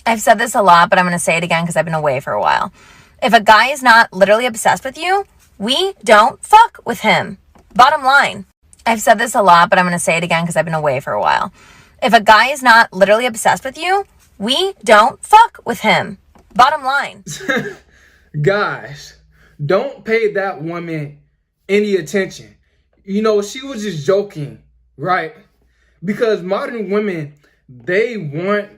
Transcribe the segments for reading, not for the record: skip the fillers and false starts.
I've said this a lot, but I'm going to say it again because I've been away for a while. If a guy is not literally obsessed with you, we don't fuck with him. Bottom line. I've said this a lot, but I'm going to say it again because I've been away for a while. If a guy is not literally obsessed with you, we don't fuck with him. Bottom line. Guys, don't pay that woman any attention. She was just joking, right? Because modern women, they want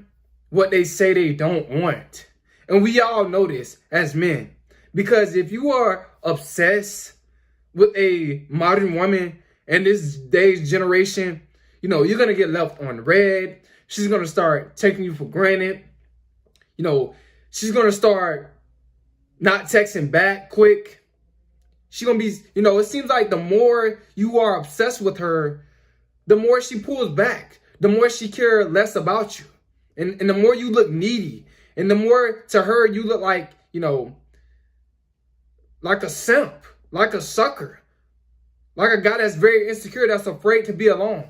what they say they don't want. And we all know this as men. Because if you are obsessed with a modern woman in this day's generation, you're going to get left on red. She's going to start taking you for granted. She's going to start not texting back quick. She's going to be, it seems like the more you are obsessed with her, the more she pulls back, the more she cares less about you. And the more you look needy, and the more to her you look like, like a simp, like a sucker, like a guy that's very insecure, that's afraid to be alone.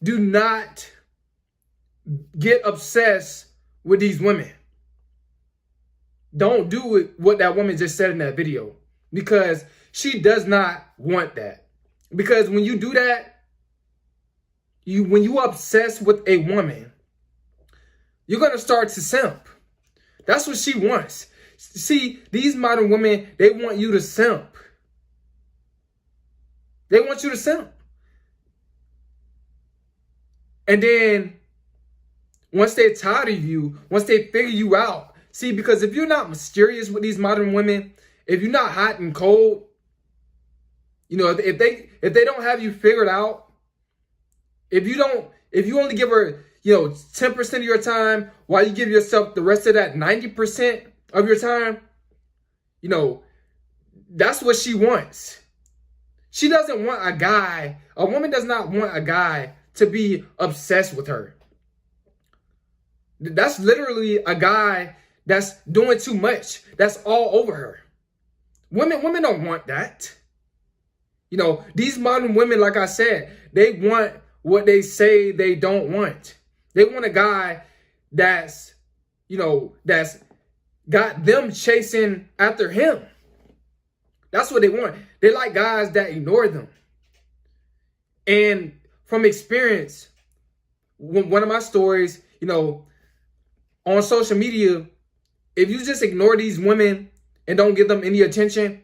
Do not get obsessed with these women. Don't do what that woman just said in that video, because she does not want that. Because when you do that, when you obsess with a woman, you're going to start to simp. That's what she wants. See, these modern women, they want you to simp. They want you to simp. And then once they're tired of you, once they figure you out, see, because if you're not mysterious with these modern women, if you're not hot and cold, if they don't have you figured out, if you only give her 10% of your time, while you give yourself the rest of that 90% of your time, that's what she wants. She doesn't want a woman does not want a guy to be obsessed with her. That's literally a guy that's doing too much, that's all over her. Women don't want that. These modern women, like I said, they want what they say they don't want. They want a guy that's got them chasing after him. That's what they want. They like guys that ignore them. And from experience, one of my stories, on social media, if you just ignore these women and don't give them any attention,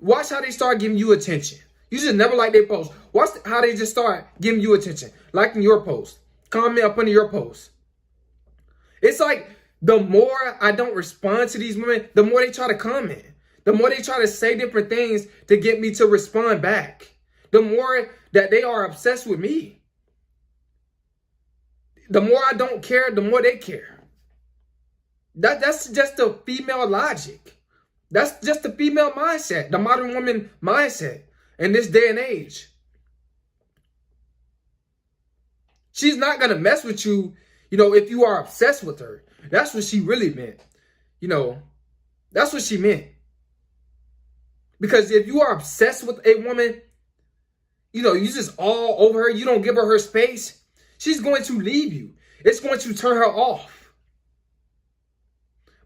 watch how they start giving you attention. You just never like their post. Watch how they just start giving you attention, liking your post, comment up under your post. It's like the more I don't respond to these women, the more they try to comment. The more they try to say different things to get me to respond back. The more that they are obsessed with me. The more I don't care, the more they care. That's just the female logic. That's just the female mindset, the modern woman mindset in this day and age. She's not going to mess with you, if you are obsessed with her. That's what she really meant. That's what she meant. Because if you are obsessed with a woman, you just all over her, you don't give her space, she's going to leave you. It's going to turn her off.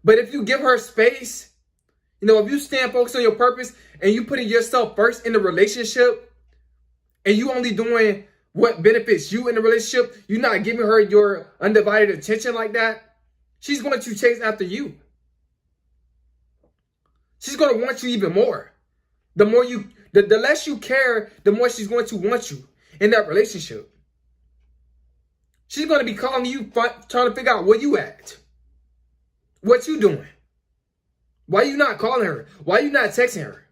But if you give her space, if you stand focused on your purpose and you putting yourself first in the relationship and you only doing what benefits you in the relationship, you're not giving her your undivided attention like that, she's going to chase after you. She's going to want you even more. The less you care, the more she's going to want you in that relationship. She's going to be calling you, trying to figure out where you at. What you doing? Why you not calling her? Why you not texting her?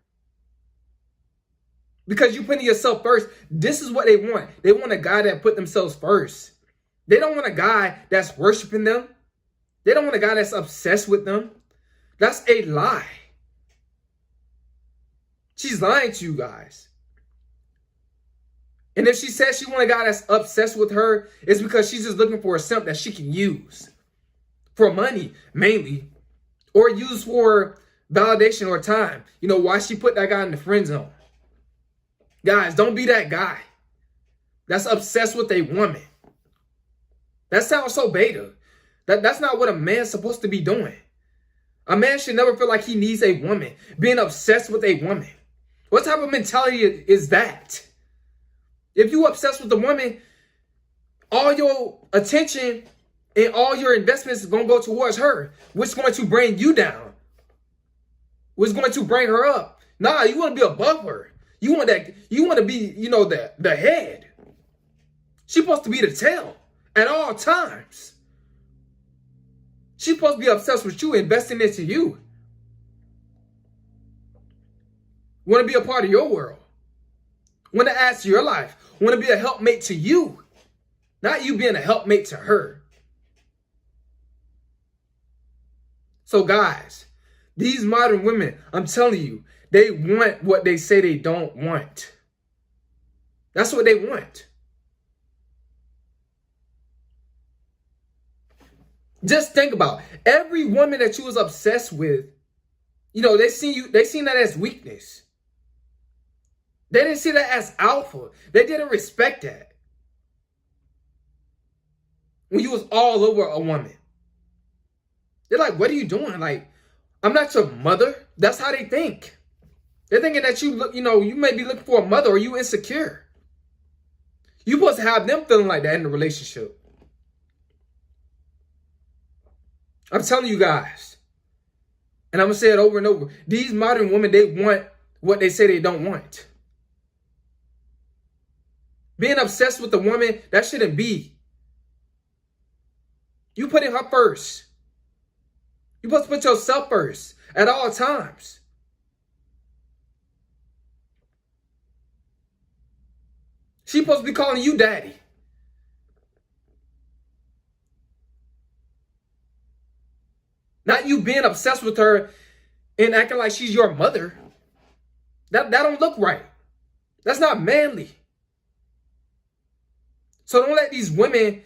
Because you putting yourself first. This is what they want. They want a guy that put themselves first. They don't want a guy that's worshiping them. They don't want a guy that's obsessed with them. That's a lie. She's lying to you guys. And if she says she wants a guy that's obsessed with her, it's because she's just looking for a simp that she can use. For money, mainly. Or use for validation or time. Why she put that guy in the friend zone. Guys, don't be that guy that's obsessed with a woman. That sounds so beta. That's not what a man's supposed to be doing. A man should never feel like he needs a woman, being obsessed with a woman. What type of mentality is that? If you obsessed with a woman, all your attention and all your investments is going to go towards her, which is going to bring you down, which is going to bring her up. Nah, you want to be above her. You want to be, the head. She's supposed to be the tail at all times. She's supposed to be obsessed with you, investing into you. Want to be a part of your world. Want to add to your life. Want to be a helpmate to you. Not you being a helpmate to her. So guys, these modern women, I'm telling you, they want what they say they don't want. That's what they want. Just think about every woman that you was obsessed with, they seen that as weakness. They didn't see that as alpha. They didn't respect that. When you was all over a woman. They're like, what are you doing? Like, I'm not your mother. That's how they think. They're thinking that you may be looking for a mother or you insecure. You're supposed to have them feeling like that in the relationship. I'm telling you guys, and I'm going to say it over and over. These modern women, they want what they say they don't want. Being obsessed with a woman, that shouldn't be. You putting her first. You're supposed to put yourself first at all times. She's supposed to be calling you daddy. Not you being obsessed with her and acting like she's your mother. That don't look right. That's not manly. So don't let these women,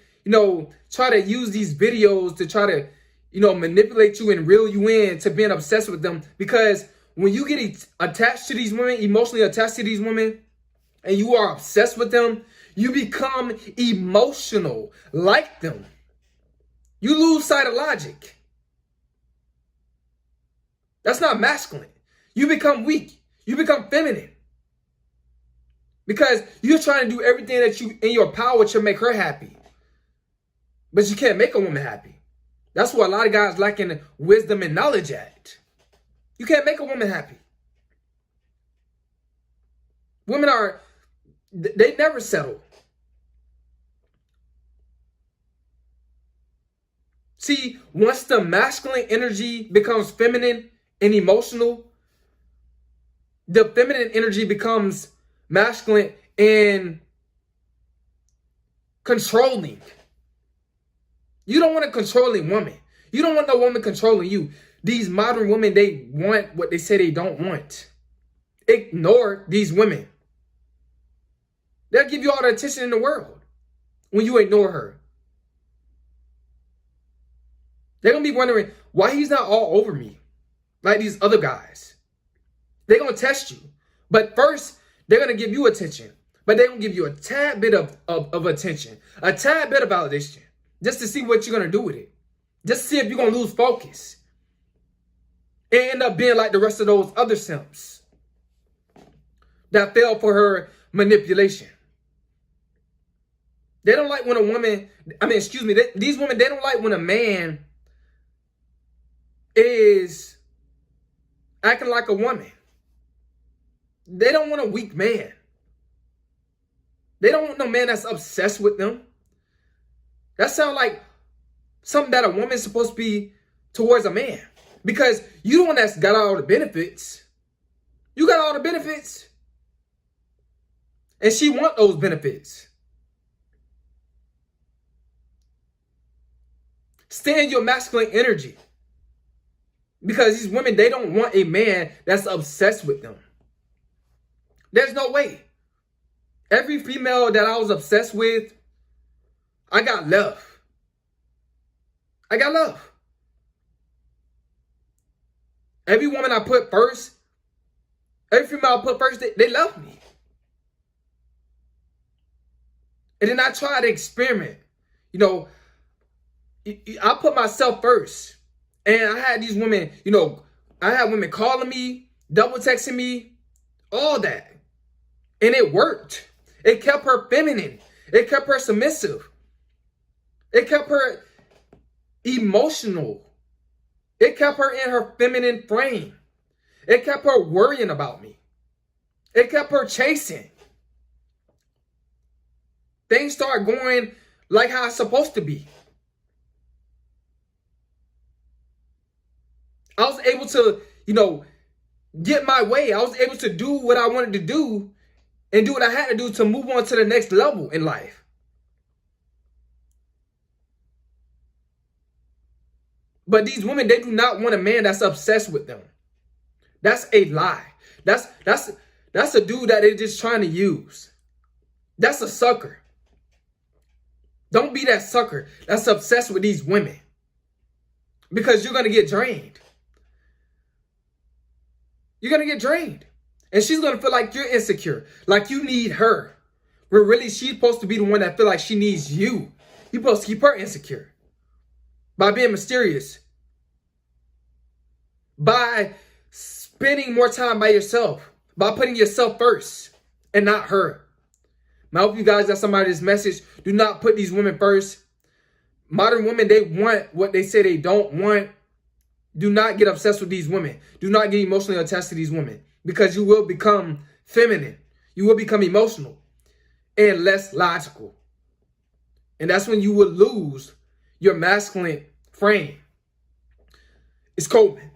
try to use these videos to try to, manipulate you and reel you in to being obsessed with them. Because when you get attached to these women, emotionally attached to these women, and you are obsessed with them, you become emotional like them. You lose sight of logic. That's not masculine. You become weak. You become feminine. Because you're trying to do everything that you in your power to make her happy. But you can't make a woman happy. That's what a lot of guys lacking wisdom and knowledge at. You can't make a woman happy. Women they never settle. See, once the masculine energy becomes feminine and emotional, the feminine energy becomes masculine and controlling. You don't want a controlling woman. You don't want no woman controlling you. These modern women, they want what they say they don't want. Ignore these women. They'll give you all the attention in the world when you ignore her. They're going to be wondering why he's not all over me like these other guys. They're going to test you. But first, they're going to give you attention. But they're going to give you a tad bit of attention. A tad bit of validation. Just to see what you're going to do with it. Just to see if you're going to lose focus. And end up being like the rest of those other simps that fell for her manipulation. They don't like when a woman, these women, they don't like when a man is acting like a woman. They don't want a weak man. They don't want no man that's obsessed with them. That sounds like something that a woman's supposed to be towards a man. Because you the one that's got all the benefits. You got all the benefits. And she want those benefits. Stay in your masculine energy. Because these women, they don't want a man that's obsessed with them. There's no way. Every female that I was obsessed with, I got love. I got love. Every woman I put first, every female I put first, they love me. And then I try to experiment. I put myself first. And I had these women, I had women calling me, double texting me, all that. And it worked. It kept her feminine. It kept her submissive. It kept her emotional. It kept her in her feminine frame. It kept her worrying about me. It kept her chasing. Things start going like how it's supposed to be. I was able to, get my way. I was able to do what I wanted to do and do what I had to do to move on to the next level in life. But these women, they do not want a man that's obsessed with them. That's a lie. That's a dude that they're just trying to use. That's a sucker. Don't be that sucker that's obsessed with these women. Because you're going to get drained. You're going to get drained. And she's going to feel like you're insecure. Like you need her. Where really she's supposed to be the one that feel like she needs you. You're supposed to keep her insecure. By being mysterious. By spending more time by yourself. By putting yourself first. And not her. I hope you guys got somebody this message. Do not put these women first. Modern women, they want what they say they don't want. Do not get obsessed with these women. Do not get emotionally attached to these women. Because you will become feminine. You will become emotional. And less logical. And that's when you will lose your masculine frame. It's Coleman.